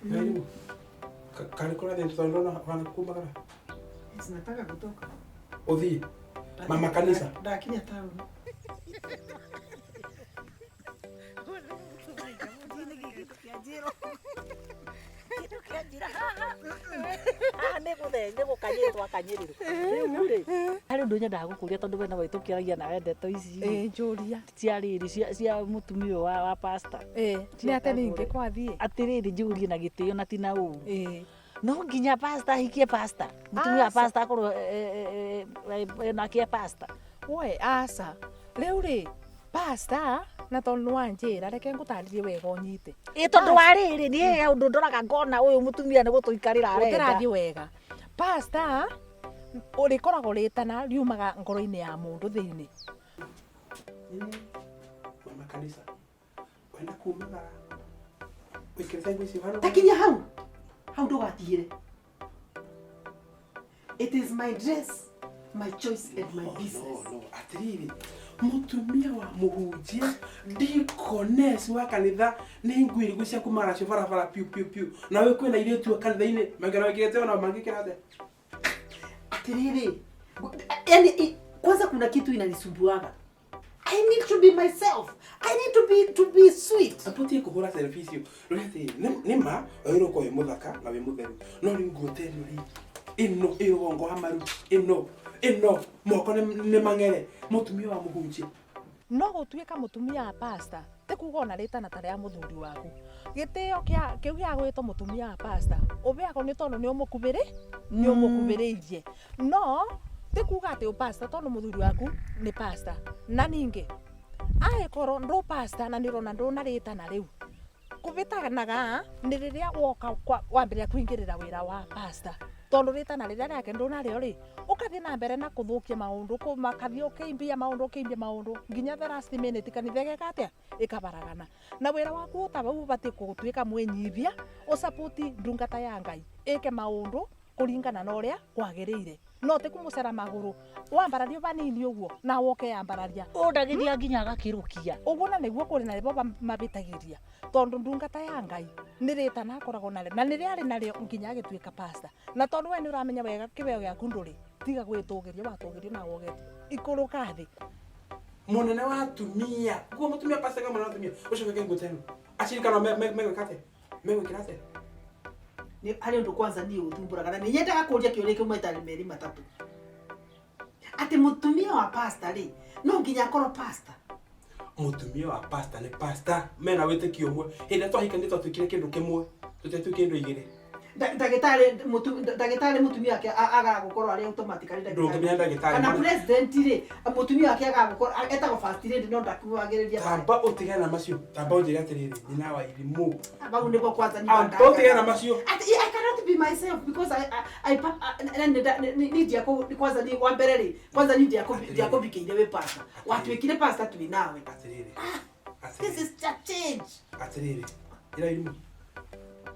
Nani? Kalikula dentro ndo wanakumba kana. Sinataka kutoka. Odhi. Mama kanisa. Lakini hata Nego kanyetwo akanyiriru. Hari ndunya ndagukuria tondu we na waitu kiaragia na wendete ici. njuria. Ciariri cia mutumia wa pastor. Ni ate ninge kwathie. Atiriri njurie na gitio na tina uu. No nginya pastor hikie pastor. Mutumia wa pastor akorwo na kia pastor. We asa. Riu ri pastor na tondu wanjira reke ngutaririe wega unyite. Tondu wa riri ni undu ndoraga ngona uyu mutumia ni gutuikarira arenda. Utirathie wega. Pastor urikoragwo ritana riumaga ngoro-ini ya mundu thiini. Mama kanisa. Wenda kumaga. Wikirite ngwisi haro. Takinya hau. Hau ndugatigire. It is my dress, my choice and my business. No, atiriri. Mutumia wa muhunjia deaconess wa kanitha ni ngwiri gucia kumara barabara piu piu piu. Na we kwina ile tu kanitha-ini magana wikirite ona mangikirate. Atiriri. Yani kwanza kuna kitu inanisumbuaga. I need to be myself. I need to be sweet. Aputi kuhura servicio. Rete nima oiro ko muthaka na we mutheru. No ni ngoteri ri. Ino irongo hamaru. Ino moko ne mangere. Mutumia wa muhunjia. No gutuika mutumia wa pastor. Te kuga ona ritana tare ya muthuri waku. Gitio kiu gia gwitwo mutumia wa pastor. Ubeago ni tondu ni umukubiri, ni umukubiriirie. No te kuga ati pastor tondu muthuri waku ni pastor. Na ninge ai koro ndo pastor na nirona ndo na ritana riu. Kubitanaga ni riria woka wambiria kuingirira wira wa pastor. Tondu ritana riria riake ndo na rio ri ukathie na mbere na kuthukia maundu kumakathie ukiimbia maundu nginya the last minute kanitha gekatia ikabaragana na wira waku utabau bati kutuika mwenyithia usupport ndungata ya Ngai ike maundu kuringana na uria kwagiriire no te kumucera maguru wambarario banini uguo na woke yambararia Undagiria nginya agakirukia. uguo na niguo kuri na ribo mabitagiria tondu ndungata ya Ngai ni ritana akoragwo na nire ari nario nginya agituika pastor na tondu we ni uramenya wega kibeo giaku nduri tiga gwitugiria watugirio na wogeti ikuru kathi Munene wa atumia. Kuo mutumia pastor kama na atumia. Ucio weke ngoteri. Ashirika no megwikate. Megwikirate. ni ari undu kwanza ni uthumburaga na nyendaga kuria kiuria kiu maita meri matatu ati mutumia wa pastor ri no nginya akorwo pastor. Mutumia wa pastor ni pastor. Mena witikio mwe. Hinde twahikanite twikire kindu kimwe. Tutetu kindu igire. Ndagitari mutumia yake agaga gukorwo ari automatically ndagitari. Kana president ri mutumia yake agaga gukorwo etagwo first lady no ndakuagiriria. Tamba utigana macio. Tamba unjira atiriri. Nyina wa irimu. Tamba ndiko kwanza ni banda. Tamba utigana macio. I cannot be myself because I need yako kwanza ni wa mbere ri. Kwanza need yako bikinde we pastor. Watu wekile pastor tu nawe. Atiriri. This is change. Atiriri. Ira irimu.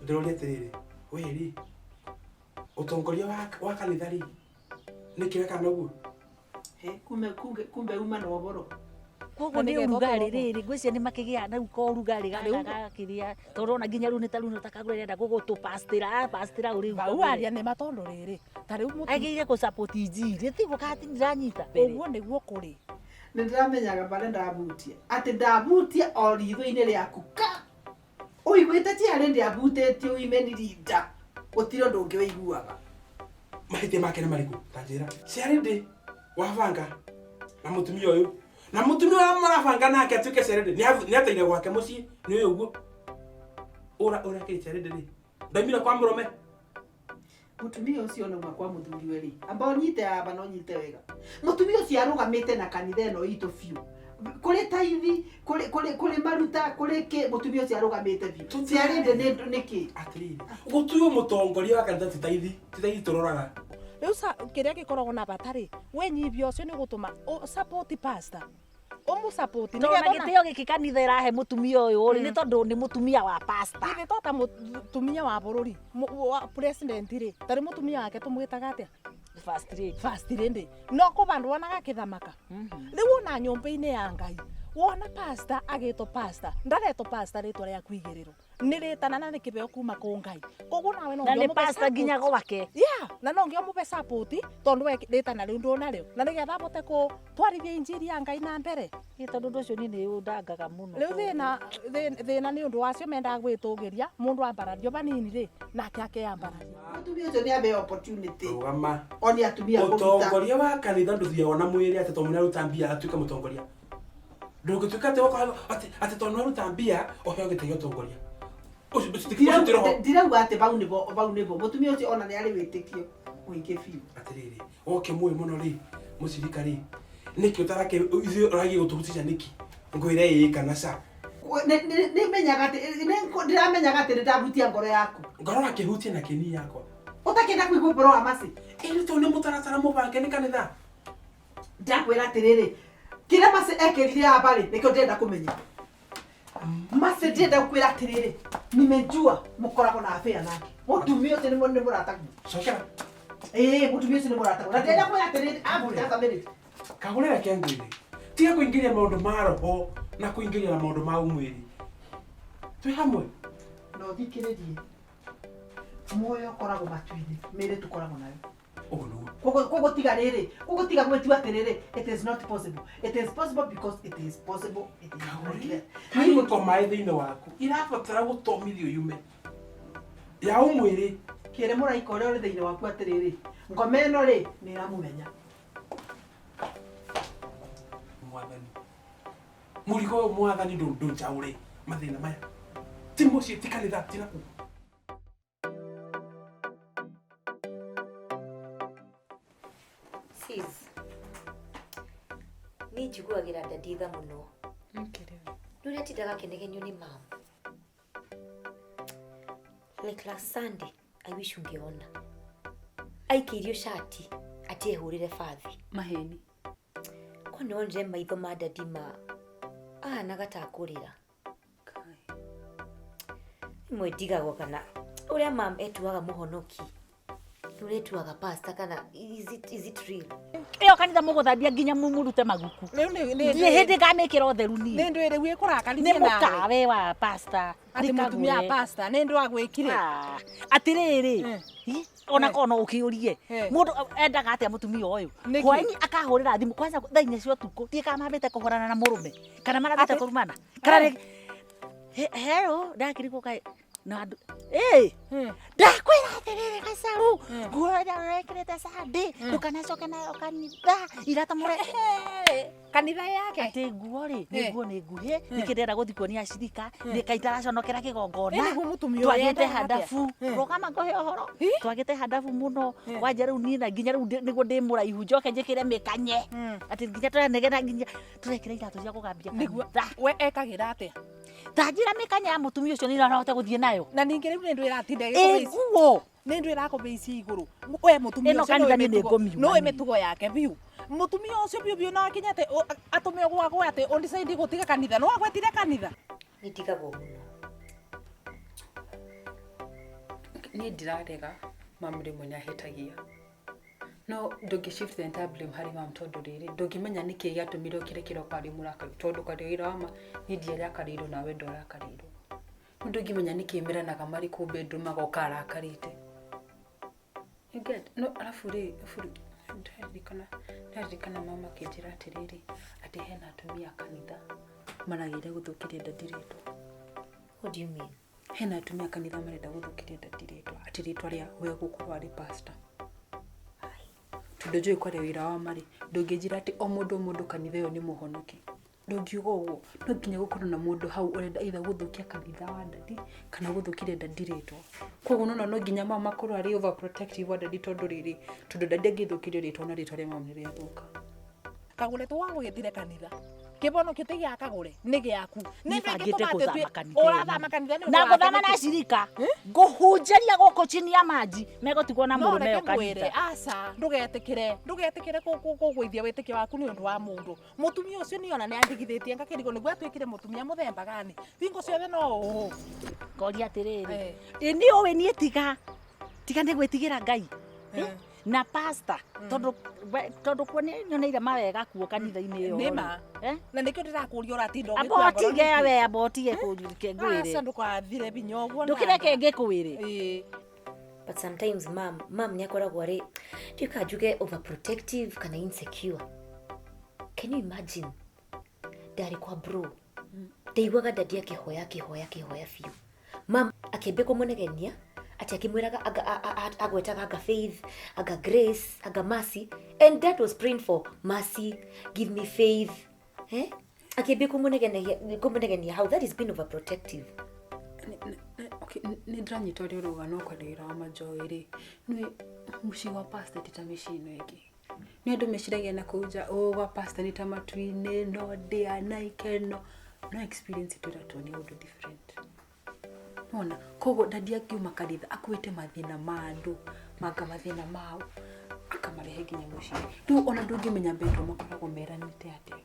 Ndorori atiriri. Weri utongoria wa kanitha ri nikiweka naguo kumbe uma no boro koguo ni urugari riri ngwiciria ni makigia na uko urugari gakiria tondu ona nginya riu ni taru no takagure renda gugutu pastira uri bauaria ni matondo riri tari umutu agire ku support injiri ti gukati ndiranyita uguo niguo kuri ni ndiramenyaga bare ndabutia ati ndabutia o ritho-ini riaku ka uiguite ti ari ndiabutitio imeni rinda utiro ndungi wiguaga mahite make na mariku tanjira ciarinde wabanga na mutumia uyu na mutumia wa marabanga nake atuke ciarinde ni ateire gwake mucii ni uyu uguo ora kiri ciarinde ri ndamira kwa murume mutumia ucio no kwa muthuri we ri ambao nyite aba no nyite wega mutumia ucio arugamite na kanitha eno itu fiu kule taithi kule maruta kule ke mutumia ucio arugamite biu ciarinde niki atiriri gutuyo mutongoria wa kanitha titaithi turoraga riu kiria gikoragwo na batari we nyibio ucio ni gutuma support pastor omu support no na gitio giki kanitha irahe mutumia uyu uri ni tondu ni mutumia wa pastor ni tota mutumia wa bururi president ri tari mutumia wake tumwitaga atia first lady no ko bandu wanaga kithamaka riu ona nyumba-ini ya Ngai wona pastor agito pastor ndareto pastor ritwa ria kwigiriro niritana na nikibeo kuma ku Ngai koguo nawe no ndio pastor ginya gwake na no ngio mube support tondu we ritana riu ndo nario na nigetha bote ku twarithia injiri ya Ngai na mbere tondu ndu cio ni undangaga muno riu thina ni undu wacio menda gwitugiria mundu ambarario banini ri nake akeyambararia Mutumia ucio ni abe opportunity rugama oni atumia kuruta utongoria wa kanitha nduthiagwo na mwiri ati to muna ruta mbia atuika mutongoria ndugituika ati to no ruta mbia oheo gitego utongoria ndirauga ati bau nibo mutumia ucio ona ni ari witikio muingi biu atiriri oke muyi muno ri mucirika ri niki utarake ithu uragi gutuhutisha niki ngwire ii kana sa ni menyaga ati ndiramenyaga ati ndabutia ngoro yaku ngoro akihutia na kini yakwa utakenda kuigwa bro amasi ili to ni mutaratara mubange ni kanitha ndakwira atiriri kira mase ekirire habari nikio ndenda kumenya mase ndenda kukwira atiriri nimejua mukoragwo na affair nake mutumia ucio ni muratagu cokera mutumia ucio ni muratagu na ndenda kukwira atiriri amuta minute kagurira kiangwire tiga kuingiria maundu ma roho na kuingiria maundu ma umwiri twi hamwe no thikiririe moyo koragwo matuini mere tukoragwo nayo kogo tiga riri kogo tiga gwetu atiriri it is not possible it is possible because it is possible it is not ni ko mai thine waku irabatara gutomithio yume ya umwiri kire muraika uria uri thine waku atiriri ngome ino ri ni iramumenya mwathani murigo mwathani ndo chaure mathina maya timo cie tikanitha tinaku ni njiguagira ndanditha muno nuria tindaga kinegenio ni mama like last Sunday I wish ungeona aikirio shati atihurire fathi maheni kono onje maitho ma dadima ahanaga ta kurira imwe ndigagwo kana uria mam etuaga muhonoki nuretuaga pastor kana is it real iyo kanitha muguthambia nginya mumurute maguku ni hindi ngamikira utheru ni ndu iri wi kurakarithia ni mukawe wa pastor ati mutumia pastor ni ndu agwikire atiriri ona kono ukiurie mundu endaga atia mutumia uyu hwaini akahurira thimu kwanza thaine cio tuko tika mabite kuhorana na murume kana marabite kurumana kana hello ndakiriko kai na ndakwira atiriri gacaru nguoya rekirite sandi ndukanacoke nayo kanitha iratamure kanitha yake ati nguo ri niguo ni nguhi nikindera guthikuonia acirika nikaitaraconokera kigongona twagite handabu rugama ngohe ohoro twagite handabu muno wanja riu ni na nginya riu niguo ndi muraihu njoke njikire mikanye ati nginya twanegena nginya turekire iratu cia kugambia niguo we ekagira atia tajira mikanya ya mutumia ucio ni ranote guthie nayo na ningi riu ni ndu iratinde gikuo ni ndu irakubeisi iguru we mutumia ucio no imitugo yake biu mutumia ucio biu na kinyate atume gwagwo ati undisaidi gutiga kanitha no agwetire kanitha nitigagwo muno ni ndirarega mamu rimwe ni ahetagia no ndungi shift the entire blame hari mam tondu riri ndungimenya niki giatumire kire kwari murakari tondu karira wama ni ndiere akarirwo nawe ndorakarirwo ndungimenya niki miranaga mari ku bedroom agokarakarite you get no alafu ndarikana mama kinjira atiriri ati hena atumia kanitha maragire guthukiria ndandiritwo. What do you mean? Hena atumia kanitha marenda guthukiria ndandiritwo ati ritwa ria we gukorwo ari pastor tundu joi kware wira wa mari ndunginjira ati o mundu kanitha yo ni muhonoki ndungiuga uguo no nginya gukorwo na mundu hau urenda either guthukia kanitha wa ndandi kana guthukiria ndandiritwo koguo no nginya mama korwo ari overprotective wa ndandi tondu riri tundu ndandi angithukiria ritwa na ritwa ria mama ria thuka Kagure tu wangu gitire kanitha kibono kitigi akagure ni giaku ni bangite kuthama kanitha urathama kanitha ni na guthama na cirika nguhunjaria goko chini ya maji megotigwo na murume yo kanitha asa ndugetikire kugwithia witiki waku ni undu wa mundu mutumia ucio ni ona ni andigithitie ngakirigo niguo atwikire mutumia muthemba gani bingo ciothe no koria atiriri ini owe ni tiga ndigwitigira Ngai na pastor tondu kwani nyoneire mawega kuo kanitha-ini yo nima na nikio ndirakuria uratinda abotige we abotige kurike ngwire asa ndukathire binya uguo ndukireke ngikwire but sometimes mom nyakoragwo ari ndika njuge overprotective kana insecure. Can you imagine dari kwa bro ndaiguaga dadi akihoya biũ mam akĩambia kũmũnegenia ati akĩmwĩraga agwetaga aga Faith, aga Grace, aga Mercy, and that was praying for Mercy, give me faith. Akĩambia kũmũnegenia how that is being overprotective. Okay, nĩ ndĩranyita ũrĩa ũrauga no kwendera wa Majoĩ rĩ nĩ mũciĩ wa pastor ti ta mĩciĩ ĩno ĩngĩ. Nĩ andũ meciragia na kũnja wa pastor nĩ ta matu-inĩ no ndĩa na ikeno no experience ĩtũratwo nĩ ũndũ different. Nona koguo dadi akiuma kanitha akuĩte mathĩna ma andũ manga mathĩna mao akamarehe nginya mũciĩ. Rĩu ona ndũngĩmenya bedroom makoragwo meranĩte atĩa.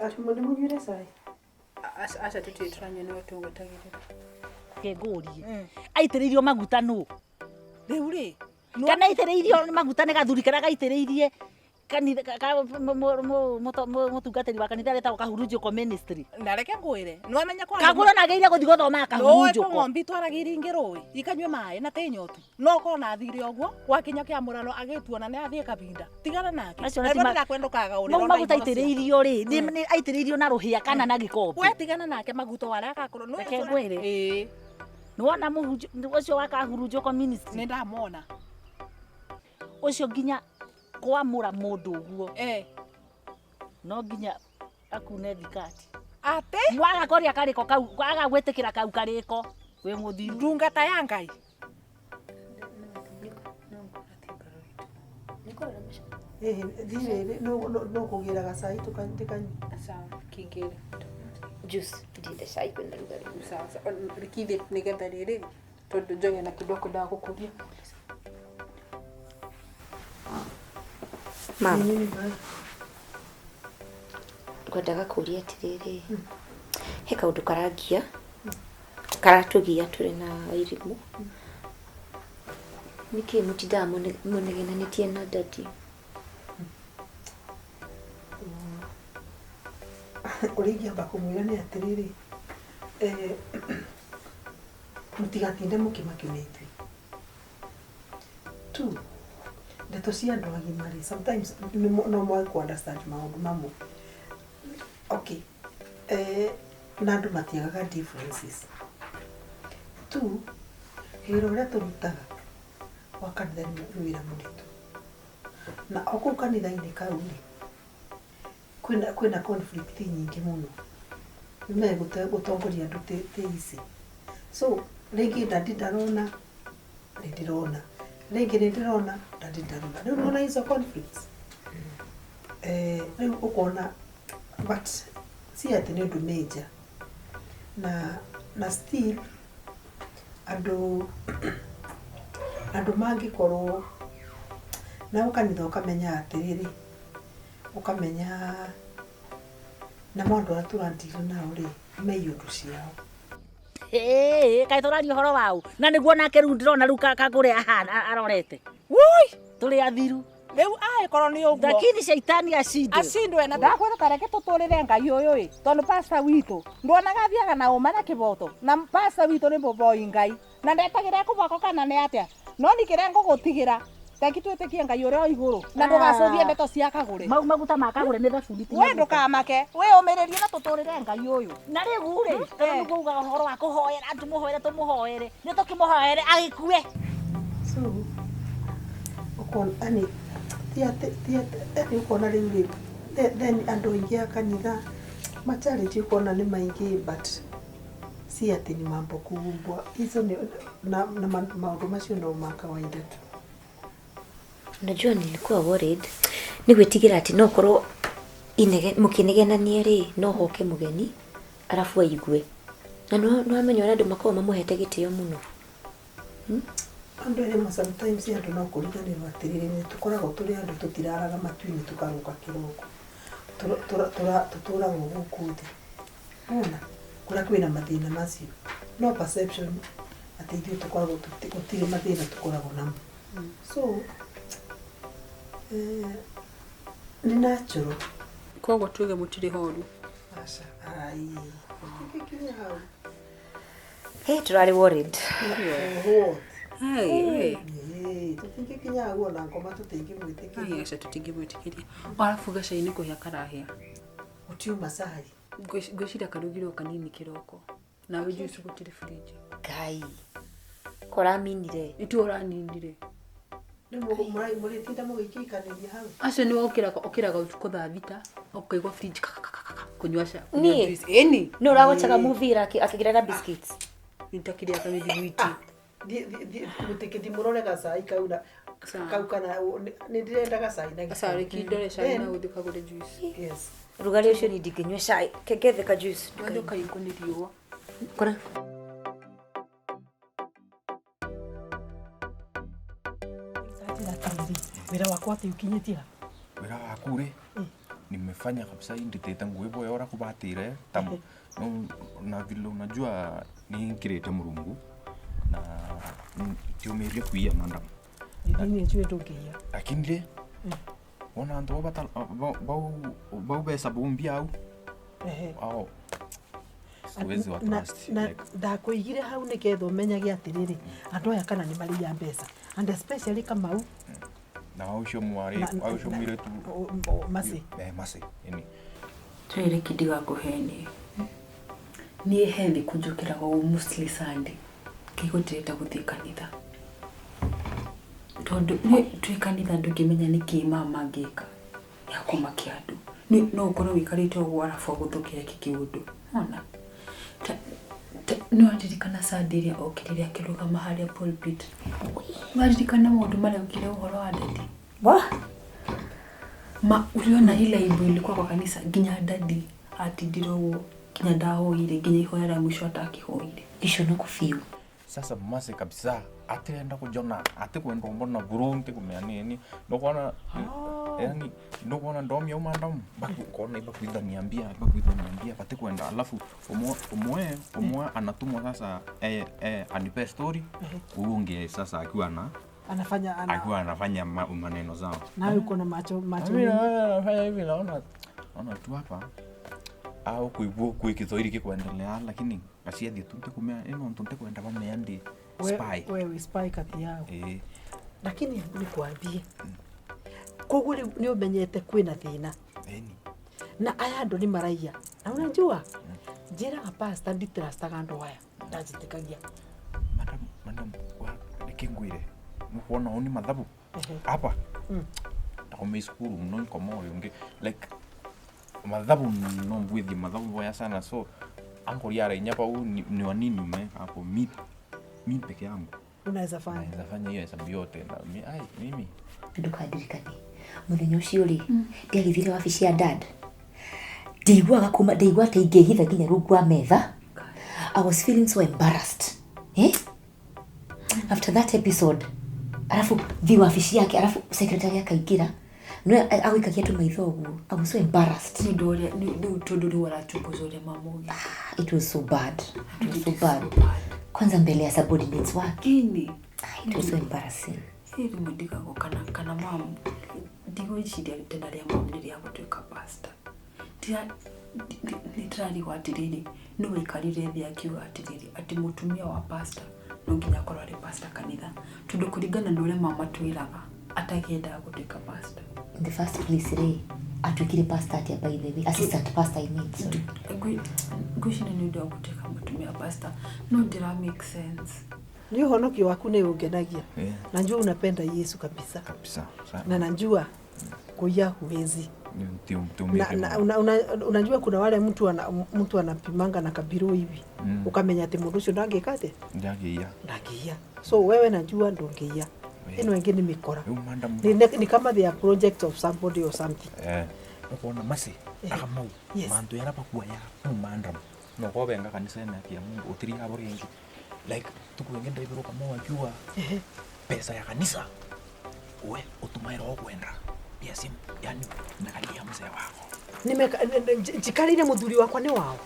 Ati mũndũ mũnyuire cai aca tũtiranye no tũgũtagĩrĩra kengũrie aitĩrĩirio maguta nũ rĩu rĩ kana aitĩrĩirio maguta nĩ gathuri kana gaitĩrĩirie kanitha mũtungatĩri wa kanitha retagwo Kahurunjũko ministry na reke ngwĩre no amenya kwa Kagũre nagĩire gũthiĩ gũthoma Kahurunjũko ng'ombe twaragĩire ingĩrũĩ ikanyue maĩ na tĩnyotu no kona athire ũguo gwakinya kĩa mũrano agĩtuona nĩ athiĩ kabinda tigana nake na kwendũkaga ũrĩ maguta aitĩrĩirio rĩ nĩ aitĩrĩirio na rũhĩa kana na gĩkombe we tigana nake maguta wala akakorwo no reke ngwĩre nĩ wona ũcio wa Kahurunjũko ministry nĩ ndamona ũcio nginya kwamũra mũndũ ũguo no nginya akune thikati ate mwaga koria karĩko kau kwaga gwĩtĩkĩra kau karĩko wĩ mũthiru ndungata ya Ngai thire no kũgĩra gacai tũkanyua sawa kingĩre Juice ndinde cai kwenda rugarĩ sawa rikithĩ nĩgetha rĩrĩ tondũ njoge na kĩndũ ndaga gũkũria Mama ngwendaga kũria atĩrĩrĩ he kaũndũ karangia karatũgia tũrĩ na irimũ nĩkĩ mũtindaga mũnegenanĩtie na dadi ũrĩa ingĩamba kũmwĩra nĩ atĩrĩrĩ mũtigatinde mũkĩmakĩmĩtwe tu ndeto cia andũ agima rĩ sometimes no mwage ku understand maũndũ mamwe okay na andũ matiagaga differences tu wĩra ũrĩa tũrutaga wa kanitha nĩ wĩra mũritũ na o kũu kanitha-inĩ kau rĩ kwĩna conflict nyingĩ mũno nĩme gũtongoria andũ tĩ ici so rĩngĩ dadi ndarona nĩndĩrona rĩngĩ nĩndĩrona dadi ndarona rĩu nona hizo conflicts rĩu ũkona but si atĩ nĩ ũndũ major na still andũ mangĩkorwo na ũkanitha ũkamenya atĩrĩrĩ ũkamenya na mũndũ arĩa tũrandire nao rĩ meiyũ ũndũ ciao kaĩ tũraria ũhoro wao na nĩguo nake rĩu ndĩrona rĩu Kagũre ahana arorete tũrĩ athiru rĩu agĩkorwo nĩ ũguo lakini shaitani acindwe na ndakwĩra tareke tũtũrĩre Ngai ũyũ tondũ pastor witũ nduonaga athiaga na ũma na kĩboto na pastor witũ nĩ mũboi Ngai na ndetagĩra kũboko kana nĩ atĩa no nikĩrĩa ngũgũtigĩra teki twĩtĩkie Ngai ũrĩa igũrũ na ndũgacũthie ndeto cia Kagũre maguta ma Kagũre nĩ thabuni we ndũkamake we ũmĩrĩrie na tũtũrĩre Ngai ũyũ na rĩu rĩ tondũ kuuga ũhoro wa kũhoera tũmũhoere nĩ tũkĩmũhoere agĩkue so ũkona ani tiati ũkona rĩu rĩ then andũ aingĩ a kanitha macharity ũkona nĩ maingĩ but si atĩ nĩ mambo kuumbwa hizo na maũndũ macio no ma kawaida tu. Unajua nilikuwa worried ni gwĩtigĩra atĩ no korwo mũkĩnegenania rĩ no hoke mũgeni arafu aigue na no amenya ũrĩa andũ makorwo mamũhete gĩtĩo mũno andũ ĩmwe sometimes andũ no kũriganĩrwo atĩrĩrĩ nĩ tũkoragwo tũrĩ andũ tũtiraraga matu-inĩ tũkarũka kĩroko tũtũragwo gũkũ thĩ ona kũrĩa kwĩna mathĩna macio no perception atĩ ithuĩ tũkoragwo gũtirĩ mathĩna tũkoragwo namo So ni natural. Koguo tuge mutiri horu. Asha. Ai. Kikinya hau. Hey, turari worried. Oh. Hey. Tutingikinya hau na ngoma tutingimwitikiria. Ai acha tutingimwitikiria. Alafu gacaini kuhia karahia. Utiuma sai. Gwicira karugiro kanini kiroko. Nawe juice gutiri fridge. Ngai. Kora minire. Itu oraninire. Muri tinda mugikikaniria hau. Acio ni okiraga utuko thaa thita, ukaigwa fridge kunywa Ni? juice. Eni. No uragochaga movie akigira na biscuits. Nitakiria kama thiguiti. Gutikiti murone gacai kauna kaukana ni ndirenda gacai na Asari kidore cai na uthika gure juice. Yes. Rugari ucio ni ndinginywa cai. Kegethe ka juice. Wendo kaiko ni riwa. Kora. Wira wakwa ati ukinyitia. Wira waku ri nimefanya kabisa inditete nguivo yora kubatire tam na vile unajua ni kirete Murungu na tiumirie kuia nanda Ni njue ndugia. lakini le ona ndo bata bau besa bumbia au au siwezi wa trust na ndakuigire hau ni ketho menyage atiriri andu aya kana ni mari ya mbeca and especially Kamau na ucio mwari ucio mwire tu masi masi yani Twere kidiga kuheni. Ni hendi kunjukira wa musli sandi. Kigoteta guthi kanitha. Tondu ni twi kanitha ndukimenya ni ki mama ngika. Ya kuma kiandu. Ni no kono wikarite ogwo arafu guthukira kikiundu. Ona. No adirikana sandiria okiriria kiruga mahali ya pulpit. Madirikana mundu mara ukire uhoro wa dadi. Ma uliona ile ibu ilikuwa kwa kanisa ginya dadi ati ndiro ginya daho ile ginya ihoya la mwisho atakihoire. Icio no kufiu. sasa mase kabisa atenda kujona ate kwenda mbona Burundi kumea nini ndokona yani ndokona ndomya umandam bakukona ibakuitha niambia pate kwenda alafu umwe anatumwa sasa anipe story uonge sasa akiwa na anafanya maneno zao na uko na macho mimi anafanya hivi naona tu hapa au kuikithoiri kikuendelea lakini asiathi tunte kumea tunte kwenda bameandi spy wewe spy kati yao lakini ni kuambie koguri ni umenyete kwina thina na aya andu ni maraia na unajua njira ga pastor nditrastaga andu aya ndajitikagia madam nikingwire mukuona oni mathabu hapa takome skuru mno komo yonge like mathabu no mbwithi mathabu boya sana so anko yara nyapa ni wanini ume hapo mi peke yangu unaweza fanya hiyo hesabu yote na mimi ndukadirikani muthenya ucio ri ndiagithire wabici ya dad ndigwaga kuma ndigwa ta ingehitha nginya rungu wa metha. I was feeling so embarrassed after that episode. Alafu vi wabici yake alafu secretary akaingira no agwikagia tu maitho uguo. I was so embarrassed. Ni tonduri wala tupozore mamogi. It was so bad. Kwanza mbele ya subordinates wake. It was so embarrassing. Hivi mudika kana mamu. Ndigo ichidia tena ya mamu ndi ya kutoka pastor. Literally watiriri no ikarire thia kiwa atiriri ati mutumia wa pastor no nginya korwa ari pastor kanitha tundu kurigana na ule mama twiraga atakienda gutuika pastor. In the first place atwikire pastor ati by the way assistant pastor I mean sorry gushina ni ndo gutuika mutumia pastor no dira make sense. Ni honoki waku ni ungenagia najua unapenda Yesu kabisa na najua kuya huwezi unajua kuna wale mtu anapimanga na kabiru hivi ukamenya ati mundu ucio ndangikate ndagia so wewe najua ndongeia eno wengine mikora ni kama the project of somebody or something ukona masi akamau mantu yarapa kuwa ya umandam no ko benga kanisa na kia Mungu utiri abo rengi like tukuenge ndaibiro kama wajua pesa ya kanisa we utumaira kwenda pia simu yani nakalia mzee wako jikarire muthuri wakwa ni wao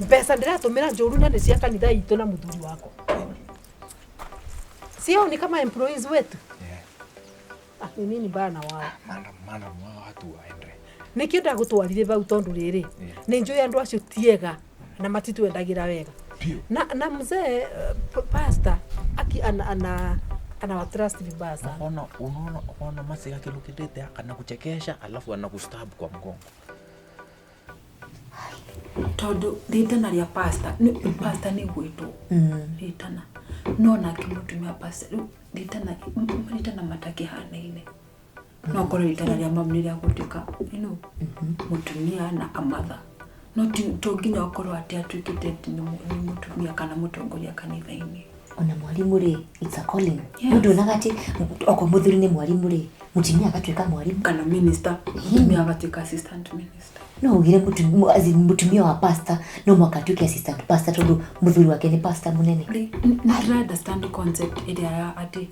pesa ndiratumira njuru na cia kanitha itu na muthuri wako sio ni kama employees wetu nini bana wao Mana mwa watu waende. Nikio ndagutwarire bau tondu riri ni njui andu acio tiega na matitwendagira wega na mzee pastor aki ana wa trust vibaya sana. Unaona masiga kilukidete akana kuchekesha alafu anakustab kwa mgongo. Todo ditana ria pastor ni gwitu ditana nona kimutumia pastor ditana mataki hanaine no kore ditana ria mamu ria gutika mutumia na amatha no toginya okorwo ati atwikite ni mutumia kana mutongoria kanitha-ini. Ona mwalimu ri it's a calling. Mundu nagati oko muthuri ni mwalimu ri mutumia agatwika mwalimu kana minister mutumia agatwika assistant minister. No ugire mutumia wa pastor no mwakatwika assistant pastor tondu muthuri wake ni pastor munene. I understand concept area ya ati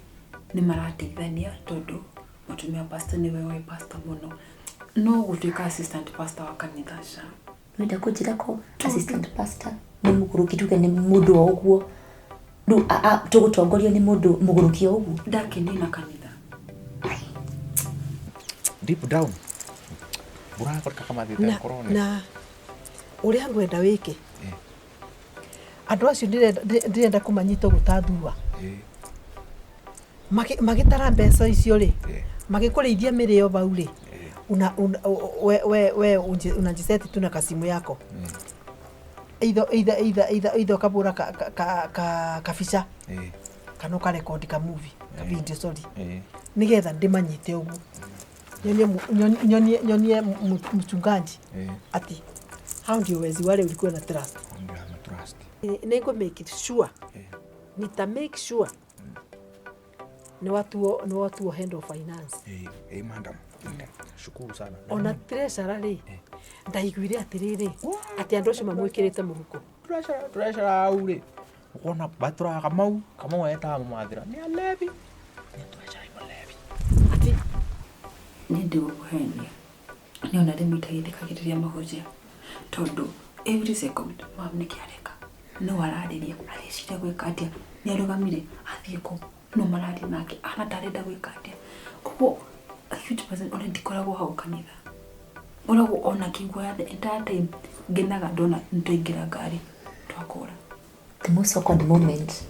ni marateithania tondu mutumia pastor ni wewe pastor muno no gutwika assistant pastor wa kanitha sha Mwenda kujira ko assistant pastor ni muguruki tuke ni mundu wa uguo ndu tugutongorio ni mundu muguruki uguo ndake ni na kanitha deep down bura kwa kama thita corona na uria ngwenda wike andu acio ndirenda kumanyita gutathua magitara mbeca icio ri magikureithia mirio bau ri we unajiseti tu na kasimu yako either kabura kafisha kana ka record ka movie ka video sorry nigetha ndimanyite ugu nyonie mchungaji ati how ndio wezi wale ulikuwa na trust nego make it sure nita make sure ni watu wa hand of finance madam shukuru sana ona treasurer ri ndaiguire atiriri ati andu acio mamwikirite muhuko treasurer aure ukona batura kama eta mumathira ni alevi ni treasurer alevi ati ndio kuhenia ni ona limitaithikagiriria mahujia tondu every second mamnikiareka no arariria ariciria gwika atia ni arugamire athieko no marari nake ana tarenda gwika atia koguo a huge person already koragwo hau kanitha orago ona kingwa ya the entire time genaga ndona ntoingira ngari twakora the most awkward moment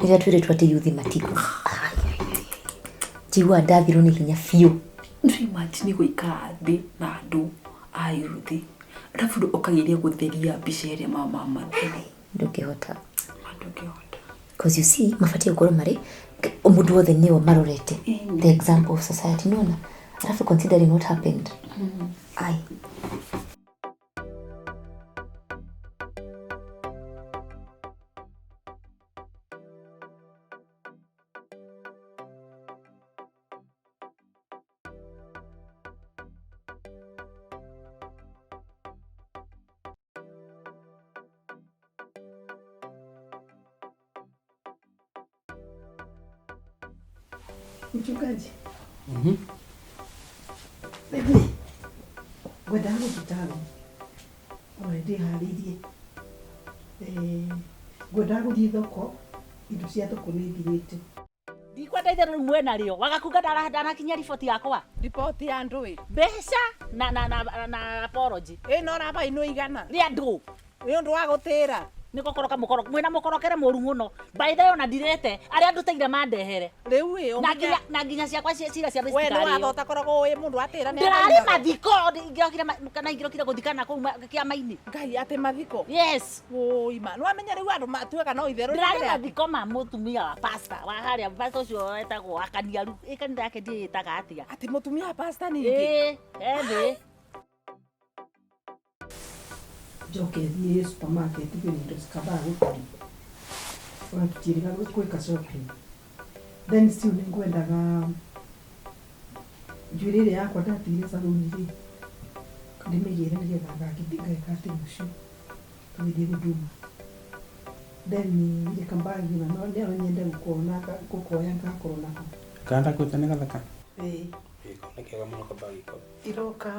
ira twire twate yuthi matiko jiwa ndathiro ni hinya fiu imagine gwikara thi na andu a yuthi rafu okagiria gutheria bichere mama mathini ndukihota because you see mafatia ukoro mari omundu wothe niyo marorete the example of society nona alafu considering what happened ai mchungaji Bibi gwedangu kitabu already haririe gwedangu thoko indo cia thoko ni thirite ndikwenda itherũ mwena rio wagakunga ndanakinya riboti yakwa riboti ya ndui mbeca na apology no raba ino igana ria ndu ni undu wa gutira niko koroka mukoro mwina mukorokere moru muno by the way ona ndirete aria nduteire mandehere riu na nginya ciakwa cira cia we no wathota korogwo wi mundu atira ni ndirari mathiko ngiokire kana ngirokire guthikana ku kiama-ini ngai ati mathiko yes ima no amenya riu andu matuika no itheru ndirari mathiko ma mutumia wa pastor wa haria pastor ucio etagwo akaniaru ikanitha yake ndiitaga atia ati mutumia wa pastor ningi ende joke thie supermarket indo cikamba gukora ona tutiriga gwika shopping then still ningwendaga njuĩrĩ yakwa ndatire saloni ri ndimĩgĩre nĩgetha ngagĩka atĩ mũcio tũgĩthiĩ Huduma then ndikambagi na no ndio nyende gukoya ngakorwo nako kanda kwĩtane gathaka konekega mũno kabagi ko iroka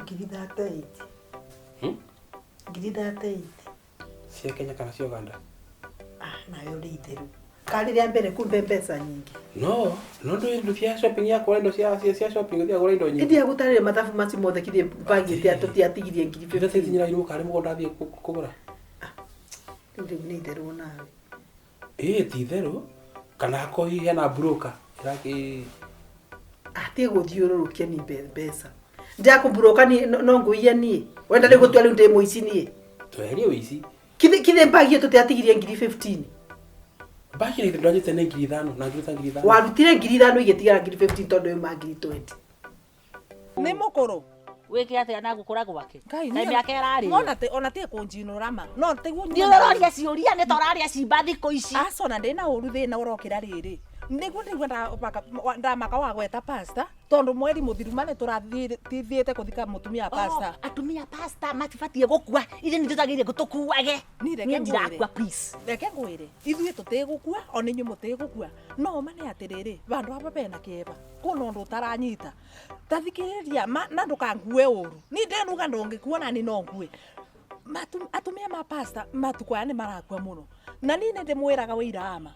ngiri 38 ngiri 38 cia Kenya kana cia Uganda nayo ri itheru kali ya mbere kumbe pesa nyingi. No ndo cia shopping ya kwa ndo cia shopping ya kwa ndo nyingi. Ndi agutarire mathabu maci mothe kithie bangi tia tutiatigirie ngiri 50. Ndate tinyira iru kare mugonda thie kugura. Ndi ni nderu nawe. Ti theru kana ko hena broker iraki ate guthiururukia ni pesa ndakuburoka ni no nguia ni wenda ni gutwali ndi muici ni tweherie uici kithe mbagi tutiatigirie ngiri 15 mbagi ni ndwanyite ne ngiri 5 na ngiri 5 warutire ngiri 5 igetigara ngiri 15 tondu yo ngiri 20 ni mukuru weke atia na gukura gwake kai miaka erari ona te kunjinura ma no teguo ni uraria ciuria ni toraria cimba thiko ici acona ndina uru thina urokira riri niguo ndamaka wa gweta pasta tondu mweri muthiru mane turathiite kuthika mutumia pasta atumia pasta matibatie gukua ithe ni tutagiire gutukuage ni reke ndirakua please reke ngwire ithuĩ tutigukua ona inyu mutigukua no mane atiriri bandu aba bena keba kuno ndu taranyita tathikiriria na ndukangue uru ni ndenuga ndungikua na ni no ngue atumia ma pasta matukwaya ni marakua muno na ni ndimwiraga wira ama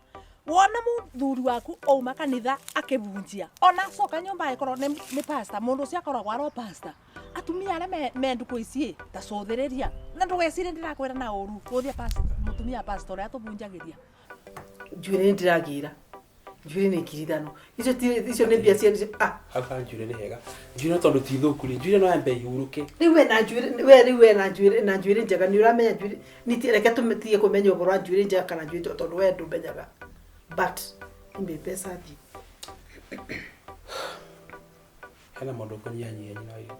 wona muthuri waku ouma kanitha akibunjia ona coka nyumba ikoro ni pasta mundu cia koragwo aro pasta atumia aria menduko ici ta cothiriria na ndugecire ndirakwira na uru guthia pasta mutumia pasta uria tubunjagiria njwire ndiragira njwire ni kirithano icio ni bia cia hapa njwire ni hega njwire tondu ti thuku ni njwire no ambe ihuruke riwe na njwire njega ni uramenya njwire ni reke tumetie kumenya uboro wa njwire njega kana njwire tondu we ndumenyaga but imbe pesa di hana mundu kunyanyi na hiyo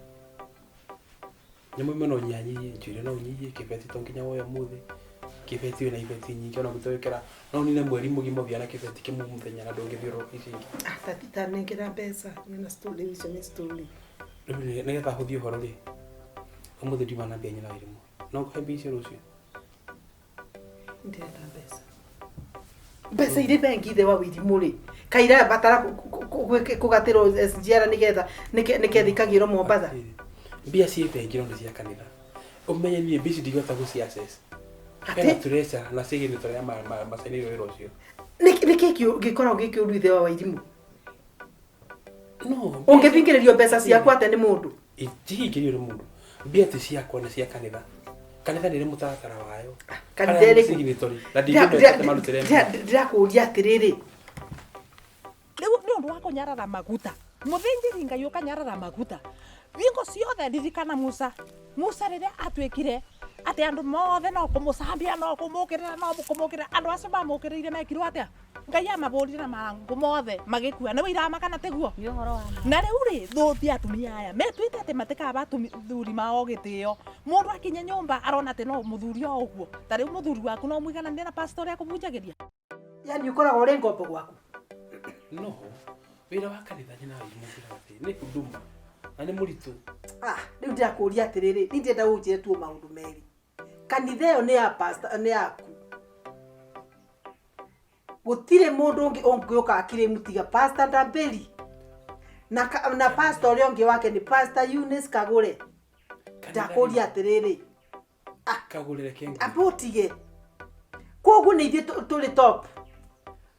nyamwe meno nyanyi njwire no nyiye kibeti tonginya woya muthi kibeti na ibeti nyingi ona gutwekera no ni na mweri mugimo bia na kibeti kimu muthenya na ndungithiro ici tatita nengera pesa na story icio ni story ni getha huthio horo ri umuthi ndi mana bia nyina irimu no kuhe icio rucio ndenda pesa iri bengi the wa wiri muri kaira batara kugatiro SGR nigetha Mombasa mbia ci bengi ndo cia kanitha umenye ni mbia ndigota guci access kana turesa na sigi ni toria masaini ro cio nikikio gikora gikio ithe wa wirimu no ungepingirerio pesa ciaku ate ni mundu itihikirio mundu mbia ti ciakwa na cia kanitha kanitha ni mutaratara wayo kanitha sigi ni tori na ndigwete marutere ndirakuria atiriri ni undu wa kunyarara maguta muthinjiri ngai ukanyarara maguta vingo ciothe ndirikana Musa riria atwikire ati andu mothe no kumucambia no kumukirira andu acio mamukirire mekirwo atia ngai amabũrire na marangu mothe magikua ni wĩra kana teguo ni uhoro wa na riu ri thuthi atumia aya metwite ati matikaba thuri mao gitio mundu akinye nyumba arona ati no muthuri o uguo ta riu muthuri waku no mwigananie na pastor ya kubunjagiria yani ukoragwo uri ngombo gwaku no wĩra wa kanitha nyina wĩmukira ati ni huduma na ni muritu riu ndirakuria atiriri ni ndenda unjire tu maundu meri kanitha yo ni ya pastor ni yaku gutire mundu ungiuka akire mutiga pastor Ndambeli na pastor uri ungi wake ni pastor Eunice Kagure ndakuria atiriri Kagurire kengi apotige kogu ni ithie tuli top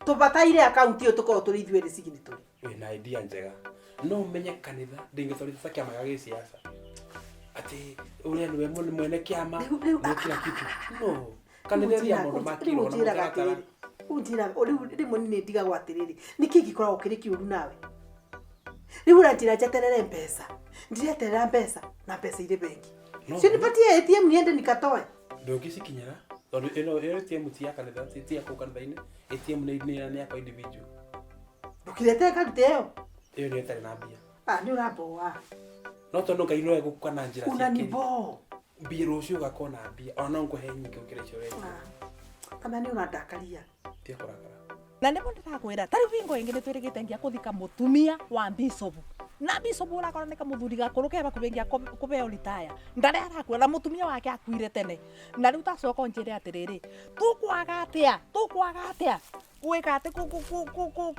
tubataire account yo tukoro tuli ithuere sigini tuli wina idea njega no menye kanitha ndingitwarithia kiama gya siasa ati ule ni we mwene kiama na kila kitu no kanitha ya mundu makiro na mutaratara unjira uri munini ndiga gwatiriri niki gikora ukiriki uru nawe riu uranjira njeterere mpesa ndireterera mpesa na pesa ile bengi si nipatie ATM niende nikatoe ndungicikinyira tondu ino ATM ti ya kanitha ti ya kanitha-ini ATM ni ya kwa individual ukirete kanitha iyo ni etari na mbia ni uraboa no tondu ngai no egukwa na njira una ni bo mbia rucio gakona mbia ona nkuhe nyingi ukiricio wewe kama ni unadakaria tia kurakara na nimo ndirakwira tari vingo ingi nitwirigite ngia kuthika mutumia wa bishop na bishop urakora nika muthuri gakuru keba kubengia kubeo retire ndare arakua na mutumia wake akuire tene na riu tacoka njire atiriri tukwaga atia gwika ati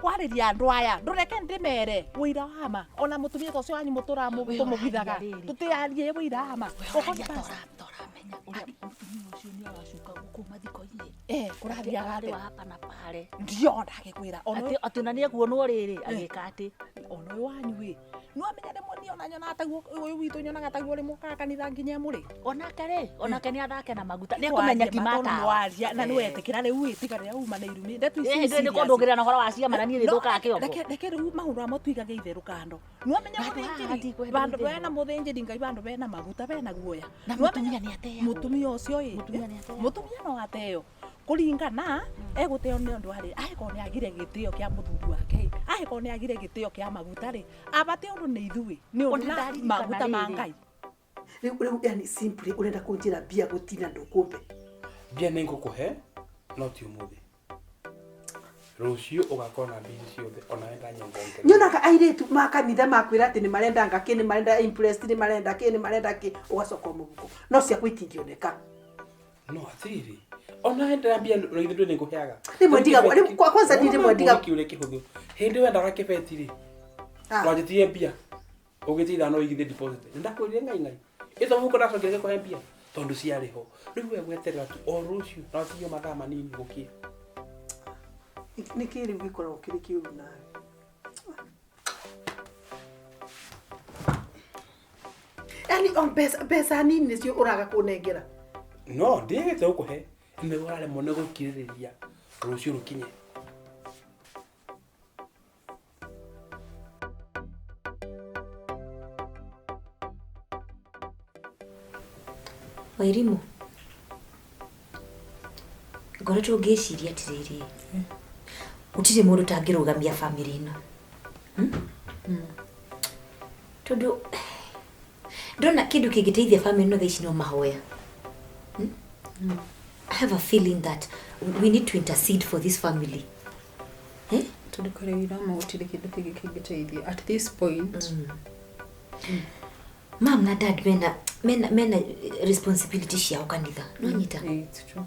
kwariria andu aya ndureke ndimere wira wama ona mutumia tocio wanyu mutura tumugithaga tutiarie wira wama ukonya toramenya uria mutumia ucio ni aracuka guku mathiko-ini kũrathiaga Arĩ atĩa wa hapa na pale. ndio ndagikwĩra Atĩ ona nĩekuonwo rĩrĩ agĩka atĩ. ona ũyũ wanyu ĩ no amenya rĩmwe niĩ ona nyona taguo ũyũ witũ nyonaga taguo rĩmwe mũkaga kanitha nginya mũrĩ Onake rĩ, onake nĩ athake na maguta. Nĩekũmenya kimata. mwaria na nĩwetĩkĩra rĩu ĩ tiga rĩrĩa uma na irumi ndetu ici Nĩ kũndũngĩrĩra na ũhoro wa ciama na niĩ nĩthũkaga kĩongo. reke rĩu maũndũ amo tuigage itherũ kando no amenya mũthĩnjĩri bandũ bena mũthĩnjĩri ngai bandũ bena maguta bena guoya Na mũtumia nĩ ateo. mũtumia ũcio ĩ Mũtumia nĩ ateo. mũtumia no ateo kũringana egũteo nĩ ũndũ harĩ angĩkorwo nĩ agire gĩtĩo kĩa mũthuri wake angĩkorwo nĩ agire gĩtĩo kĩa maguta rĩ abate ũndũ nĩ ithuĩ nĩ ũndũ na maguta ma ngai Rĩu yani simply urenda kũnjĩra mbia gũtina ndũkũmbe. Mbia nĩ ngũkũhe no ti ũmũthĩ. Rũciũ ũgakorwo na mbia ciothe ona wenda nyongonge. Nyonaga airĩtu ma kanitha makwĩra atĩ nĩ marenda ngakĩ nĩ marenda impressed nĩ marenda kĩ nĩ marenda kĩ ũgacoka mũhuko. No cia kwitingioneka. No atiri. Ona wenda mbia rĩithĩ ndũ nĩ ngũheaga. Rĩmwe ndigagwo kwanza ndi rĩmwe ndigagwo. Kiure kĩhũthũ. Hĩndĩ wendaga kĩbeti rĩ. Wanjĩtie mbia. Ũgĩtĩitha no igithĩ deposit. Ndakwĩrire ngai. Ĩto mũhuko ndacokire kũhe mbia. Tondũ ciarĩ ho. Rĩu we gweterera tu o rũciũ na ũtigio mathaa manini gũkĩa. Nĩkĩ rĩu gĩkoragwo kĩrĩ kĩũru nawe. Yani on pesa nini nĩcio ũraga kũnengera. No ndiĩgĩte gũkũhe. Nĩ ũraremwo nĩ gũkirĩrĩria rũciũ rũkinye. Wairimu ngoretwo ngĩciria atĩrĩrĩ gũtirĩ mũndũ tangĩrũgamia family ĩno tondũ ndona kĩndũ kĩngĩteithia family ĩno thaa ici no mahoya. I have a feeling that we need to intercede for this family. Tondũ kare irama gũtirĩ kĩndũ kĩngĩ kĩngĩteithia at this point. Mom na dad mena responsibility ciao kanitha no nyita. It's true.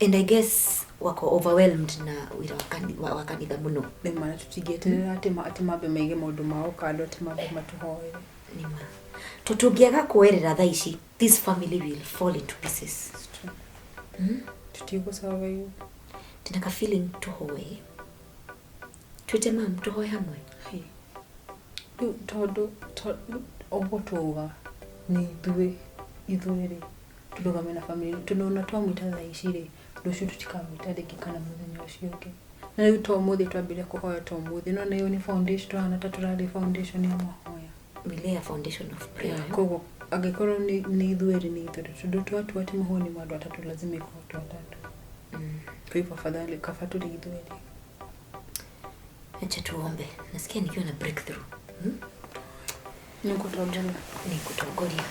And I guess wako overwhelmed na wira wa kanitha muno. Nĩ mana tũtingĩeterera atĩ mambe maige maũndũ mao kando atĩ mambe matũhoere. Nima tũtũngĩaga kuerera thaa ici this family will fall into pieces. It's true. Tũtigũsurvive. Ndina ka feeling tũhoe twĩte mam tũhoe hamwe. Rĩu tondũ ũguo tuuga nĩ ithuĩ rĩ tũrũgame na family tunaona twamwĩta thaa ici rĩ rũciũ tũtikamwĩta rĩngĩ kana mũthenya ũcio ũngĩ. Na rĩu to mũthĩ twambire kũhoya to mũthĩ no nayo nĩ foundation twana ta tũrarĩ foundation ya mahoya. We lay a foundation of prayer. Koguo angĩkorwo nĩ ithuĩ rĩ nĩ ithuĩ tondũ twatu ati mahoni ma andũ atatũ lazima iko watu watatu. Kwa hivyo afadhali kafatu ni ithuĩ rĩ. Acha tuombe. Nasikia nikiwa na breakthrough. Nikutongoria.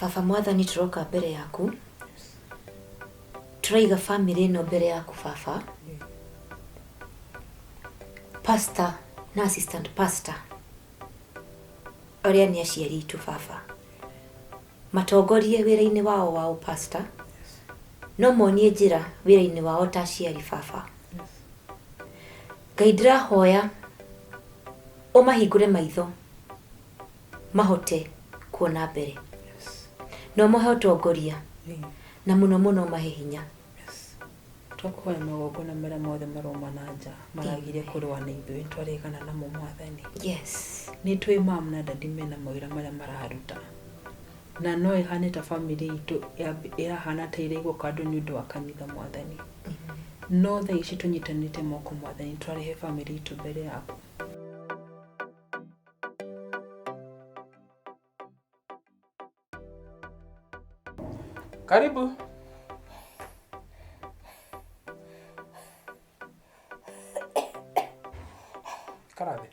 Baba Mwathani turoka mbere yaku. Turaiga family ĩno mbere yaku baba. Pastor na assistant pastor. Arĩa nĩ aciari itu baba. Matongorie wĩra-inĩ wao wa pastor. No monie njĩra wĩra-inĩ wao ta aciari baba. Ngai ndĩrahoya ũmahingũre maitho mahote kuona mbere. No mahe ũtongoria na mũno mũno mahe hinya. Twakuhoya magongona marĩa mothe maroma na nja maragire kũrũa na ithuĩ twarĩgana namo Mwathani. Yes. Nĩ twĩ mam na dadi mena mawĩra marĩa mararuta. Na no ĩhane ta family itũ ĩrahana ta ĩrĩgwo kando nĩ ũndũ wa kanitha Mwathani. No thaa ici tũnyitanĩte moko Mwathani twarehe family itũ mbere yaku. Karibu. Karabe.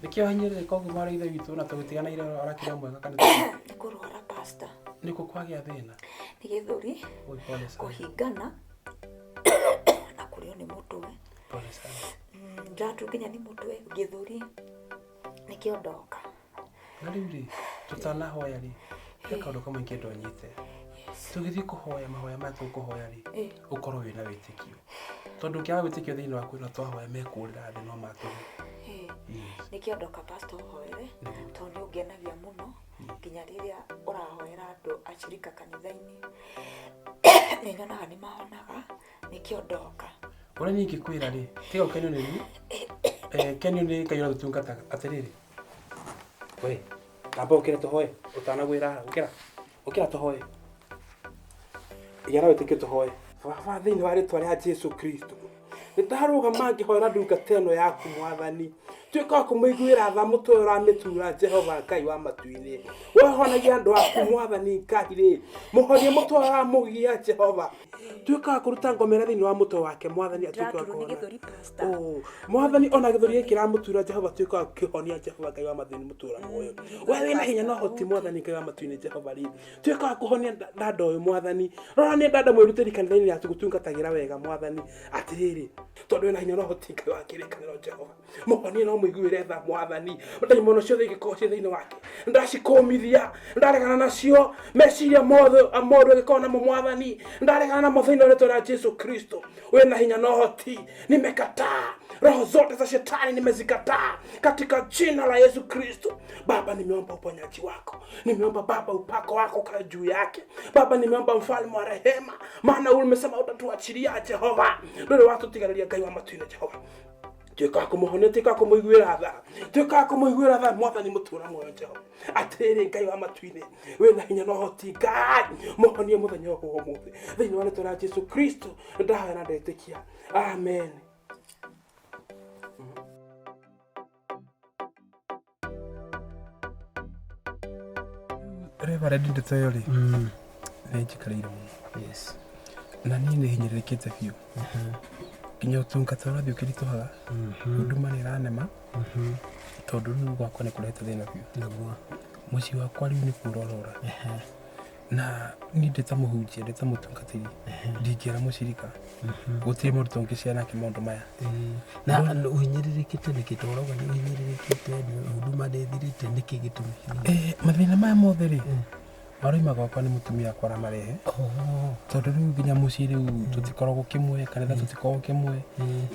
Nikio hanyire ko kumara ithe witũ na tũgĩtigana ire arakira mwega kanitha. Kũrwara pastor. Niko kwagĩa thĩna. Nĩ gĩthũri. Oi pole sana. Kũhingana na kũrĩo nĩ mũtwe. Pole sana. Ndatu nginya nĩ mũtwe gĩthũri. Nĩkĩo ndoka. Na rĩu rĩ tutanahoya rĩ kaũndũ kamwe kĩndonyite. Tũgĩthiĩ kũhoya mahoya ma tũkũhoya rĩ ũkorwo wĩna wĩtĩkio. Tondũ kĩaga wĩtĩkio thĩinĩ waku na twahoya mekũrĩra thĩ no matũ. Nĩkĩo ndoka pastor hoere tondũ ngenagia muno nginya riria urahoera andu acirika kanitha-ini ni nyonaga ni mahonaga nikio ndoka Ora ni ngikwira ri tiga ukenio ni kenio ni kayona gutungata atiriri we tamba ukire tuhoe utanagwira ukira tuhoe igara wetike tuhoe baba thiini wa ritwa ria Jesu Kristo nitaruga hoera ndungata ĩno yaku Mwathani tuĩka kũmũiguĩra tha mũtwe ũramĩtura Jehova Ngai wa matu-inĩ wehonagia andũ aku Mwathani Ngai rĩ mũhonie mũtwe ũramũgia Jehova tuĩka kũruta ngomera thĩinĩ wa mũtwe wake Mwathani atuĩka kuona Mwathani ona gĩthũri gĩkĩ kĩramũtura Jehova tuĩka kĩhonia Jehova Ngai wa mathĩni mũtũra muoyo we wĩna hinya no hoti Mwathani Ngai wa matu-inĩ Jehova rĩ tuĩka kũhonia ndanda ũyũ Mwathani rora nĩ ndanda mwĩrutĩri kanitha-inĩ ya tũgũtungatagĩra wega Mwathani atĩrĩrĩ tondũ wĩna hinya no hoti Ngai wa kĩrĩkanĩro Jehova mũhonie no mũiguĩre tha Mwathani ndaimono ciothe igĩkorwo ciĩ thĩinĩ wake ndacikũmithia ndaregana nacio meciria mothe agĩkorwo namo Mwathani ndaregana namo thĩinĩ wa rĩtwa rĩa Jesu Kristo wĩna hinya no hoti nimekataa roho zote za shetani nimezikataa katika jina la Yesu Kristo. Baba nimeomba uponyaji wako, nimeomba Baba upako wako kwa juu yake Baba, nimeomba mfalme wa rehema, maana umesema utatuachilia Jehova ndio watu tigaria Ngai wa matu-inĩ Jehova tuĩka kũmũhonia tuĩka kũmũiguĩra tha Mwathani mũtũra muoyo Jehova atĩrĩrĩ Ngai wa matu-inĩ wĩna hinya no hoti Ngai mũhonie mũthenya ũyũ ũmũthĩ thĩinĩ wa rĩtwa rĩa Jesu Kristo ndahoya na ndetĩkia amen. Reverend Ndetoyori nĩ njikareire mũno yes na niĩ nĩ hinyĩrĩrĩkĩte biũ nginya ũtungata ũrathiĩ ũkĩritũhaga huduma nĩ ĩranema tondũ rĩu gwakwa nĩ kũrehete thĩna biũ mũciĩ wakwa rĩu nĩ kũrorora na niĩ ndĩ ta mũhunjia ndĩ ta mũtungatĩri ndingĩra mũcirika gũtirĩ mũrutwo ũngĩciara nake maũndũ maya na ũhinyĩrĩrĩkĩte nĩkĩ twarauga nĩ ũhinyĩrĩrĩkĩte huduma nĩ ĩthirĩte nĩkĩ gĩtũmi mathĩna maya mothe rĩ maroima gwakwa nĩ mũtumia akwa aramarehe tondũ rĩu nginya mũciĩ rĩu tũtikoragwo kĩmwe kanitha tũtikoragwo kĩmwe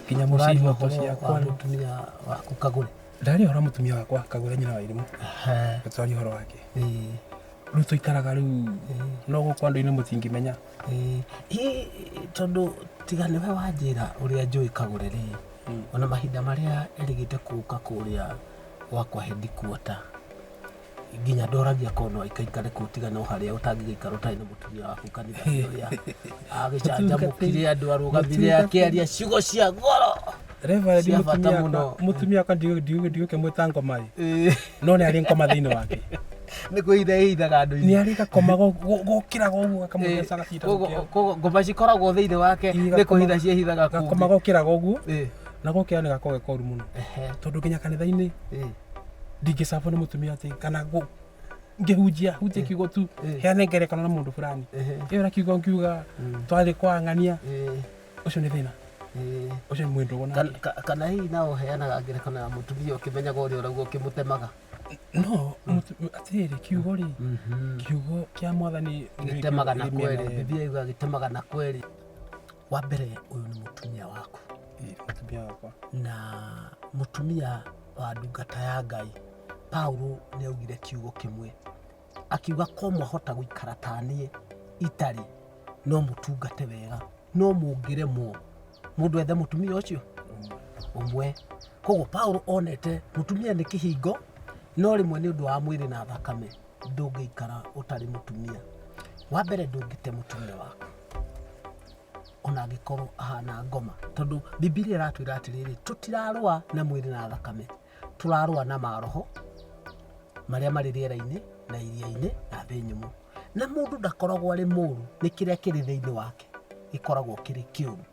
nginya mũciĩ ihoto ciakwa mũtumia waku Kagure ndarĩ ũhoro mũtumia wakwa Kagure nyina wa Irimũ gũtwaria ũhoro wake rĩu tũikaraga rĩu no gũkũ andũ-inĩ mũtingĩmenya tondũ tiga nĩwe wanjĩra ũrĩa njũĩ Kagure rĩ ona mahinda marĩa erĩgĩte kũũka kũrĩa gwakwa headquarter nginya ndoragia kono ikaikare kũ tiga no harĩa ũtangĩgĩikara ũtarĩ na mũtumia waku kanitha ũrĩa agĩcanjamũkire andũ arũgamire akĩaria ciugo cia goro Reverend mũtumia akwa ndiũke mwĩta ngoma no nĩ arĩ ngoma thĩinĩ wake nĩ kwĩhithaga andũ-inĩ nĩ arĩ gakoma gokĩraga ũguo akamũtheca gacinda ngoma cikoragwo thĩinĩ wake nĩ kwĩhitha ciĩhithaga gakoma gokĩraga ũguo na gokĩra nĩ gakoragwo gekoru mũno tondũ nginya kanitha-inĩ ndingĩcabwo nĩ mũtumia atĩ kana ngĩhunjia kiugo tu heane ngerekano na mũndũ fulani ĩyo kiugo ngiuga twarĩ kwa ng'ania ũcio nĩ thĩna ũcio nĩ mwĩndũgũ nake kana hihi na ũheanaga ngerekano ya mũtumia ũkĩmenyaga ũrĩa ũrauga ũkĩmũtemaga no atĩrĩrĩ kiugo rĩ kiugo kĩa Mwathani gĩtemaga na kweri Biblia yuga gĩtemaga na kweri wa mbere ũyũ nĩ mũtumia waku mũtumia wakwa na mũtumia wa ndungata ya Ngai Paulo nĩ augire kiugo kĩmwe akiuga ko mwahota gũikara ta niĩ itarĩ no mũtungate wega no mũngĩremwo mũndũ ethe mũtumia ũcio ũmwe koguo Paulo onete mũtumia nĩ kĩhingo no rĩmwe nĩ ũndũ wa mwĩrĩ na thakame ndũngĩikara ũtarĩ mũtumia wa mbere ndũngĩte mũtumia waku ona angĩkorwo ahana ngoma tondũ Biblia ĩratwĩra atĩrĩrĩ tũtirarũa na mwĩrĩ na thakame tũrarũa na maroho marĩa marĩ rĩera-inĩ na iria-inĩ na thĩ nyũmũ na mũndũ ndakoragwo arĩ mũũru nĩ kĩrĩa kĩrĩ thĩinĩ wake gĩkoragwo kĩrĩ kĩũru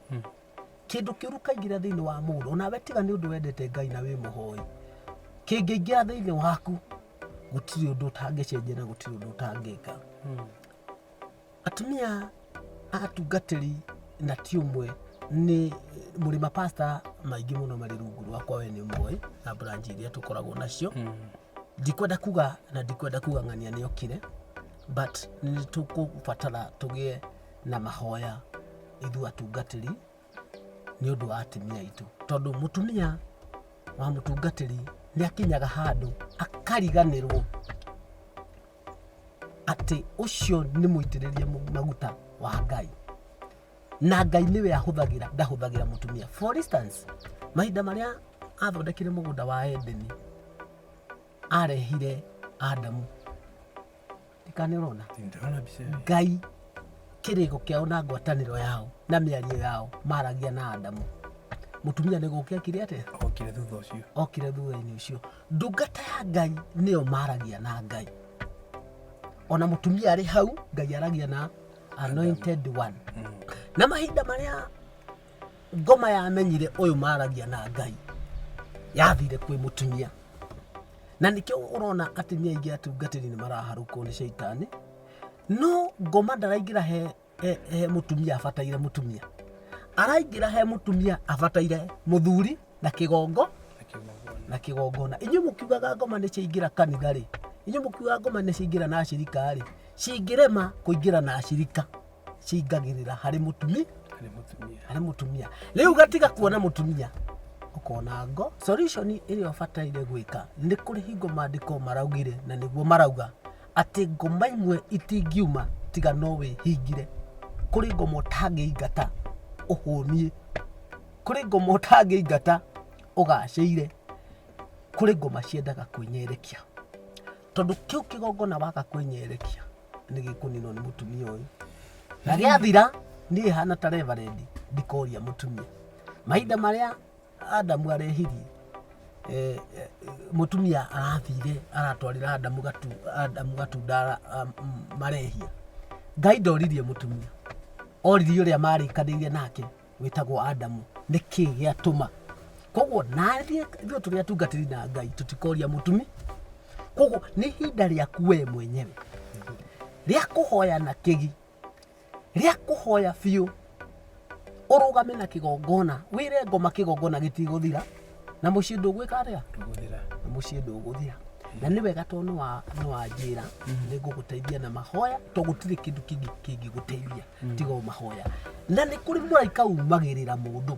kĩndũ kĩũru kaingĩra thĩinĩ wa mũndũ onawe tiga nĩ ũndũ wendete Ngai na wĩ mũhoi kĩngĩingĩra thĩinĩ waku gũtirĩ ũndũ ũtangĩcenjia na gũtirĩ ũndũ ũtangĩka atumia atungatĩri na ti ũmwe nĩ mũrĩ mapasta maingĩ mũno marĩ rungu rwakwa we nĩ ũmwe na branch iria tũkoragwo nacio ndikwenda kuga ng'ania nĩ okire but nĩ tũkũbatara tũgĩe na mahoya ithuĩ atungatĩri nĩ ũndũ wa atumia aitũ tondũ mũtumia wa mũtungatĩri nĩ akinyaga handũ akariganĩrwo ati ucio ni muitiririe maguta wa Ngai na Ngai niwe ahuthagira ndahuthagira mutumia. For instance, mahinda maria athondekire mugunda wa Edeni arehire Adamu, tikane urona Ngai kirego kiao na ngwataniro yao na miario yao maragia na Adamu. Mutumia ni gukia kire ate okire thutha ucio, okire thutha-ini ucio. Ndungata ya Ngai nio maragia na Ngai. Ona mutumia ari hau Ngai aragia na anointed one. Na mahinda maria ngoma yamenyire uyu maragia na Ngai yathire kwi mutumia, na nikio urona ati ni aingi atungatiri ni maraharukwo ni shaitani. No ngoma ndaraingira he mutumia abataire mutumia, araingira he mutumia abataire muthuri na kigongo na kigongona. Inyu mukiugaga ngoma ni ciingira kanitha ri, inyu mukiugaga ngoma ni ciingira na ashirika ri, ciingirema kuingira na ashirika ciingagirira hari mutumia hari mutumia. Riu gatiga kuona mutumia ukona ngo solution iri obataire gwika ni kuri hingo maandiko maraugire na niguo marauga ati ngoma imwe itingiuma tiga nowe hingire. Kuri ngoma utangiingata uhunie, kuri ngoma utangiingata ugaciire, kuri ngoma ciendaga kwinyerekia tondu kiu kigongona waka kwinyerekia ni gikunino ni mutumia uyu na giathira ni hana ta reverend ndikoria mutumia. Mahinda maria Adamu arehirie mutumia arathire aratwarira Adamu gatunda marehia. Ngai ndoririe mutumia, oririe uria marikanirie nake witagwo Adamu niki giatuma. Koguo nathie thio turia tungatiri na Ngai tutikoria mutumia. Koguo ni hinda riaku we mwenyewe ria kuhoya na kigi, ria kuhoya biu urugame na kigongona, wire ngoma kigongona gitiguthira na mucii ndugwika atia nduguthira, na mucii nduguthira. Na ni wega tondu no anjira ni nguguteithia na mahoya to gutiri kindu kingi guteithia tigo mahoya. Na ni kuri muraika umagirira mundu,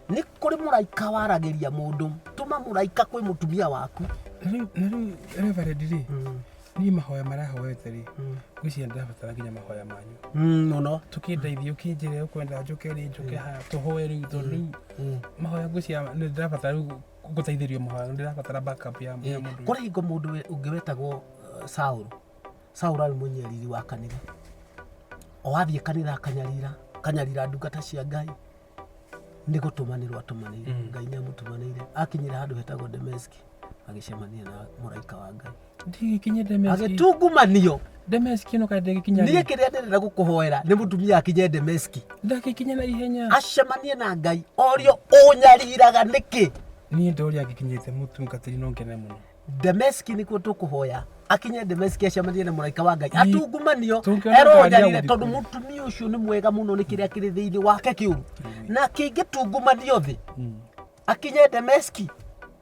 ni kuri muraika waragiria mundu, tuma muraika kwi mutumia waku. Reverend ri ni mahoya marahoete ri gwicienda ndabatara nginya mahoya manyu no tukindeithia ukinjire ukwenda njuke ri njuke ha tuhoe ri tondu mahoya gwicia ni ndabatara guteithirio mahoya ndirabatara backup ya mundu. Kuri hingo mundu ungewetagwo Saul ari munyeriri wa kanitha, owathie kanitha kanyarira ndungata cia Ngai ni gutumanirwo atumanire Ngai ni amutumanire. Akinyira handu hetagwo Dameski agicemania na muraika wa Ngai ndigikinye Dameski agitungumanio Dameski no kaende gikinya ni kiria ndirenda gukuhoera ni mutumia akinye Dameski ndakikinya na ihenya acemanie na Ngai orio unyariraga niki ni ndoria gikinyite mutungatiri no ngene muno. Dameski nikuo tukuhoya akinye Dameski acemanie na muraika wa Ngai atungumanio ero nyarire tondu mutumia ucio ni mwega muno ni kiria kiri thiini wake kiuru na kingitungumanio thi akinye Dameski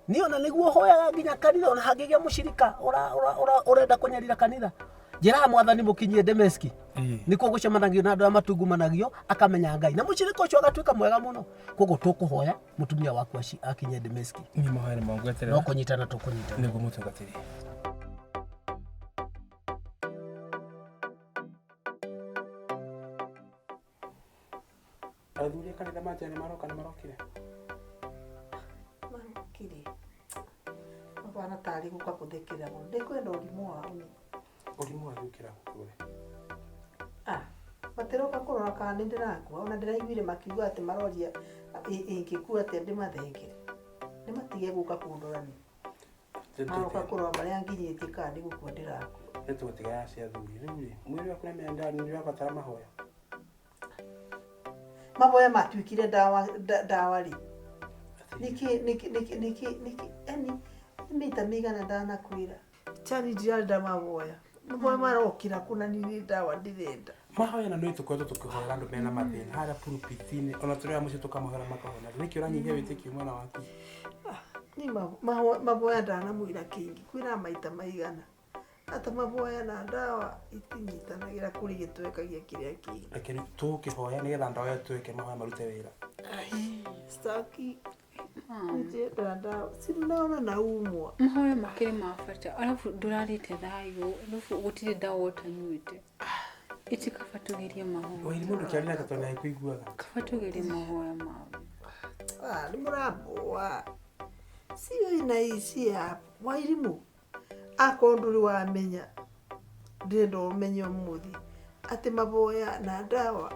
ni ona niguo hoyaga nginya kanitha ona hangigia mushirika urenda kunyarira kanitha njira mwathani mukinyie Dameski nikuo gucemanagio na andu amatungumanagio akamenya Ngai na mushirika ucio agatuika mwega muno. Koguo tukuhoya mutumia waku akinye Dameski ni mahoya mangweterera no kunyitana tukunyitana niguo mutungatiri. Athuri kanitha majani maroka ni marokire bana tari guka kuthikira muno ndikwenda urimu wao ni urimu wagukira kure batiroka kurora kana ndirakua ona ndiraiguire makiuga ati maroria ingikua ati ndimathengere nimatige guka kundorani maroka kurora baria nginyitie kana ndigukua ndirakua etutiga ya cia thuri riu mwiri wa kuremea ndani ndirabatara mahoya maboya matuikire dawa ri niki eni mita migana ndana kwira chani jialda maboya marokira kuna nini dawa ndirenda mahoya na nitukwenda tukihoera andu mena mathina haria pulpitini ona turia muci tukamahora makahona niki uranyihia witiki mwana waku ni maboya ndana mwira kingi kwira maita maigana ata maboya na dawa itinyitanagira kuri gitwekagia kiria kingi lakini tukihoya nigetha ndawa tweke mahoya marute wira staki Nitienda ndawa. Si naona naumwa. Mahoya makiri mafata. Alafu ndurarite thayo. Alafu gutire ndawa utanyuite. Iti kabatugirie mahoya. Wai mundu kiarina katona ikuiguaga. Kabatugirie mahoya mawe. Ni muraboa. Sio inaishi hapo. Wairimu. Akonduri wamenya. Ndendo umenyo muthi. Ati maboya na ndawa.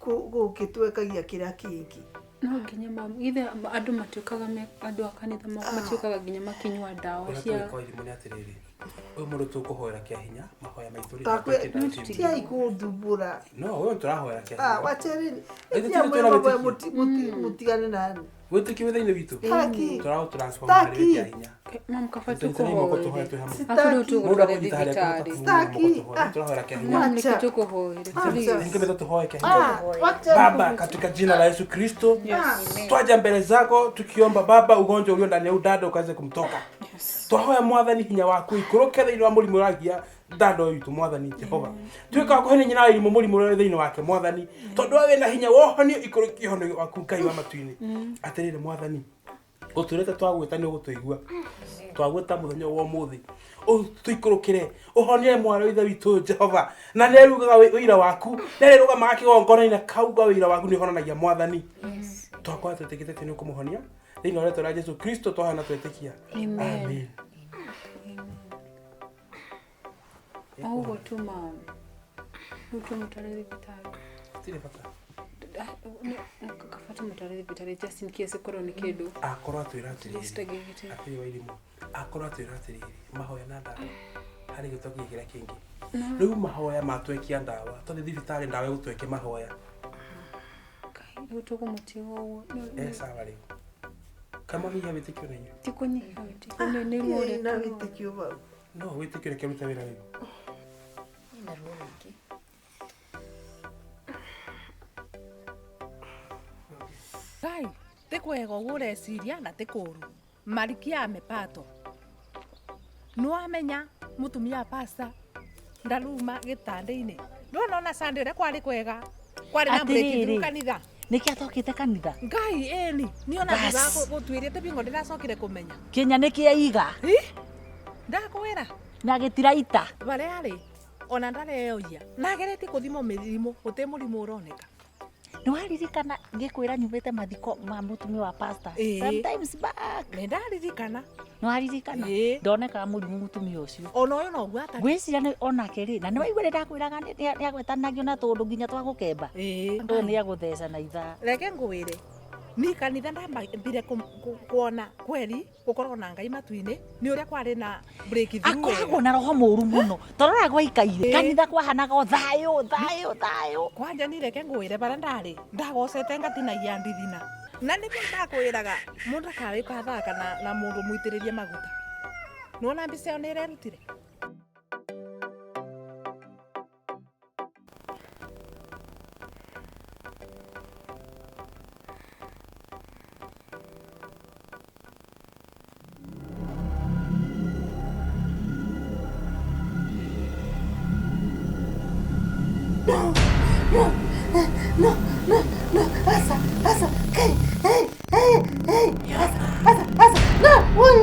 Gukitwekagia kira kingi. No nginya mamu ithe andu matuikaga andu akanitha matuikaga nginya makinywa ndawa cia kwa irimu ni atiriri. Uyu mundu tukuhoera kia hinya mahoya maitu ri. Tia ikuthubura. No, wewe turahoera kia hinya. Wacherini. Tia mwe mutigane nani. Wetiki wethaine witu. Haki. Turao transform hari kia hinya. Mamu kabatu kuhoera. Afuru tugukorere thibitari. Turahoera kia hinya. Mamu nikutukuhoere. Ningemetha tuhoe kia hinya. Baba, katika jina la Yesu Kristo, twaja mbele zako tukiomba Baba ugonjwa ulio ndani ya dada ukaanze kumtoka. Twahoya mwathani hinya waku ikuruke thiini wa murimu ragia dada witu mwathani Jehova. Twika ko nyina irimu murimu thiini wake mwathani. Tondu wewe na hinya wohonio ikuruki hono waku Ngai wa matuini. Atirire mwathani. Uturete twagwita ni ugutuigua. Twagwita muthenya wa muthi. Tuikurukire uhonie mwaro ithe witu Jehova. Na ne rugaga wira waku. Ne rugaga makigongona-ina kauga wira waku ni hononagia mwathani. Twakwa twetekete ni ukumuhonia. Thiini wa rĩtwa rĩa Jesu Kristo twahana twetikia. Amen. Augo tu mamu. Utu mutarere bitari. Tire bata. Kafata mutarere bitari just in case koroni kedu. Akorwa twiratiriri. Stagegete. Afi wairimu. Akorwa twiratiriri. Mahoya na ndawa. Hari gitoki kira kingi. Riu mahoya matwekia ndawa. Tondu thibitari ndawa gutweke mahoya. Kai utuko mutiwo. Sawa riu. Kama hiya witikio na inyo. Tikonyiha witikio ni ruore na witikio ba. No, witikio reke ruta wira riu. Ina ruore iki. Ngai, tikwega ureciria na tikuru. Marikia amepato. Nuamenya mutumia pasta ndaruma gitande-ini. Ndona Sunday ria kwari kwega. Kwari na break kanitha. Niki atokite kanitha. Ngai eni, niona thutha gutwirite bingo ndiracokire kumenya. Kinya niki aiga. Ndakwira. Na gitiraita. Bare ari ona ndareoia. Nagereti kuthimo mirimo, guti murimu uroneka. Ni waririkana ngikwira nyumite mathiko ma mutumia wa pastor. Sometimes back. Ni ndaririkana. Ni waririkana. Ndoneka murimu mutumia ucio. Ona uyu no gwata. Gwiciria ni onake ri. Na ni waigwire ndakwiraga ni agwetanagio na tundu nginya twagukemba. Ndo ni agutheca na itha. Reke ngwire. Ni kanitha ndambire kuona kweli gukorwo na Ngai matu-ini ni uria kwari na breakthrough. Akoragwo na roho muru muno. Torora gwaikaire. Kanitha kwahanaga thayo. Kwanja ni reke ngwire bara ndari ndagocete ngatinagia ndithina. Na ni ndakwiraga mundu akawe kathaka na mundu muitiririe maguta. Nuona mbica ni irerutire. No. Asa. Hey. Asa. No. Wait.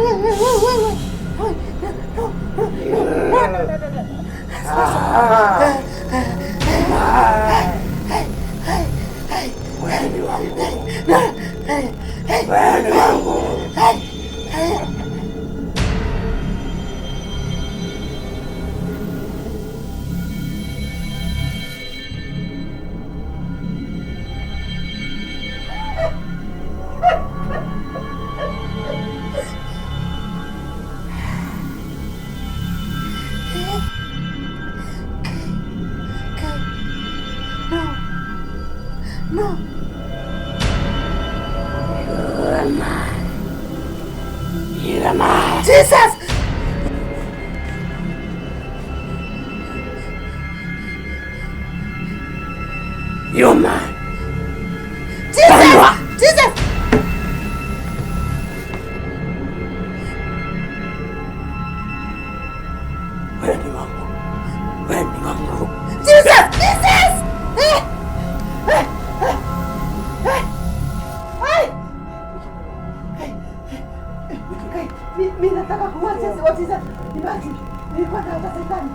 No. You're mine. Jesus! You're mine. Jesus! Jesus! ninataka kuacha what is that? Imagine nilikuwa naota shetani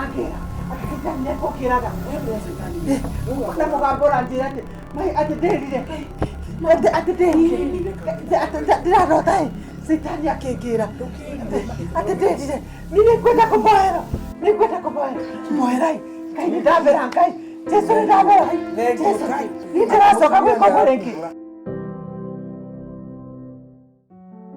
agera akitani niko kiraga na mugambora njira ati mai ateterire ateterire ndirarota shetani akegera ateterire nilikwenda kuboera moerai kai ndabera kai Jesu ndabera Jesu ndirasoka gwiko morengi